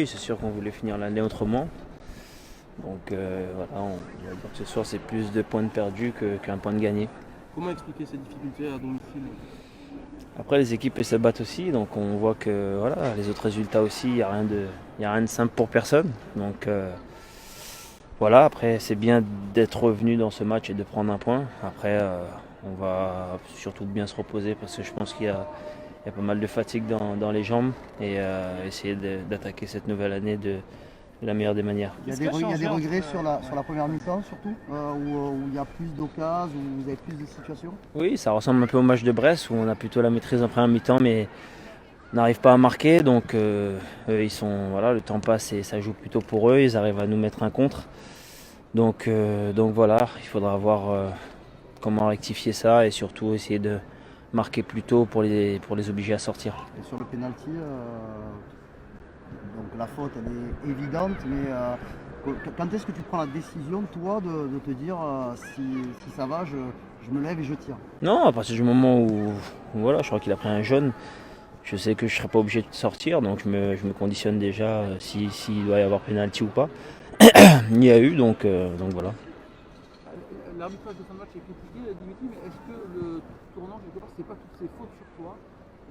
Oui, c'est sûr qu'on voulait finir l'année autrement. Donc voilà, on va dire que ce soir c'est plus de points de perdus qu'un point de gagné. Comment expliquer ces difficultés à domicile? Après les équipes elles se battent aussi, donc on voit que voilà, les autres résultats aussi, y a rien de simple pour personne. Donc voilà, après c'est bien d'être revenu dans ce match et de prendre un point. Après on va surtout bien se reposer parce que je pense il y a pas mal de fatigue dans les jambes et essayer d'attaquer cette nouvelle année de la meilleure des manières. Il y a des regrets sur la première mi-temps surtout, où il y a plus d'occasions, où vous avez plus de situations. Oui, ça ressemble un peu au match de Brest où on a plutôt la maîtrise en première mi-temps, mais on n'arrive pas à marquer. Donc eux, ils sont, voilà, le temps passe et ça joue plutôt pour eux. Ils arrivent à nous mettre un contre. Donc voilà, il faudra voir comment rectifier ça et surtout essayer de marquer plus tôt pour les obliger à sortir. Et sur le penalty, donc la faute elle est évidente, mais quand est-ce que tu prends la décision toi de te dire si ça va, je me lève et je tire? Non, à partir du moment où voilà, je crois qu'il a pris un jaune, je sais que je ne serai pas obligé de sortir, donc je me conditionne déjà s'il doit y avoir pénalty ou pas. Il y a eu, donc voilà. L'arbitrage de fin de match est critiqué, Dimitri, mais est-ce que le tournant, quelque part, c'est pas toutes ses fautes sur toi?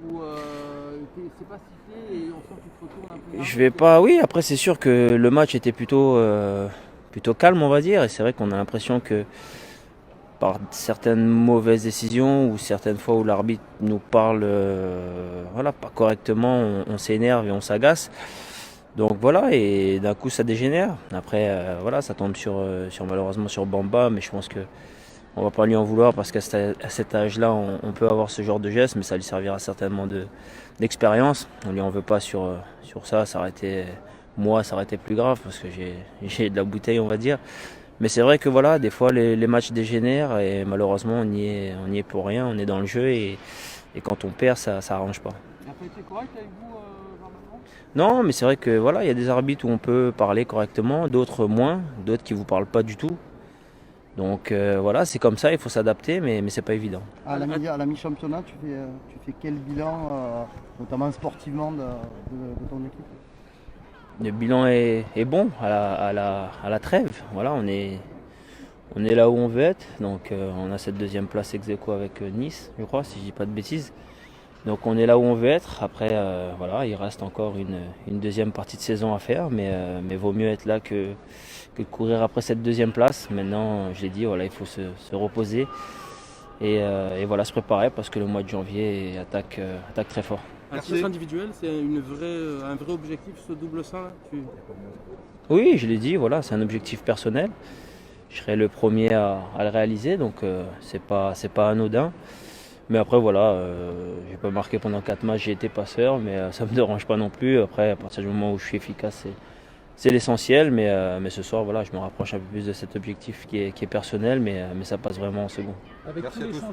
Ou c'est pas sifflé et on sent que tu te retournes un peu? Je vais pas. Oui, après c'est sûr que le match était plutôt calme, on va dire, et c'est vrai qu'on a l'impression que par certaines mauvaises décisions ou certaines fois où l'arbitre nous parle voilà, pas correctement, on s'énerve et on s'agace. Donc voilà, et d'un coup ça dégénère. Après, voilà, ça tombe malheureusement sur Bamba, mais je pense que on va pas lui en vouloir parce qu'à cet âge-là, on peut avoir ce genre de geste, mais ça lui servira certainement d'expérience. On lui en veut pas sur ça. Moi, ça aurait été plus grave parce que j'ai de la bouteille, on va dire. Mais c'est vrai que voilà, des fois les matchs dégénèrent et malheureusement on y est pour rien. On est dans le jeu et quand on perd, ça arrange pas. Il n'a pas été correct avec vous, normalement? Non, mais c'est vrai que voilà, il y a des arbitres où on peut parler correctement, d'autres moins, d'autres qui vous parlent pas du tout. Donc voilà, c'est comme ça, il faut s'adapter, mais c'est pas évident. À la mi-championnat, tu fais quel bilan, notamment sportivement, de ton équipe? Le bilan est bon à la trêve. Voilà, on est là où on veut être. Donc on a cette deuxième place ex aequo avec Nice, je crois, si je dis pas de bêtises. Donc on est là où on veut être. Après, voilà, il reste encore une deuxième partie de saison à faire, mais vaut mieux être là que de courir après cette deuxième place. Maintenant, je l'ai dit, voilà, il faut se reposer et voilà, se préparer parce que le mois de janvier attaque très fort. À titre individuel, c'est un vrai objectif, ce double saint là? Oui, je l'ai dit, voilà, c'est un objectif personnel. Je serai le premier à le réaliser, donc c'est pas anodin. Mais après voilà, j'ai pas marqué pendant 4 matchs, j'ai été passeur, mais ça me dérange pas non plus. Après, à partir du moment où je suis efficace, c'est l'essentiel. Mais ce soir, voilà, je me rapproche un peu plus de cet objectif qui est personnel, mais ça passe vraiment en second. Avec tous les changements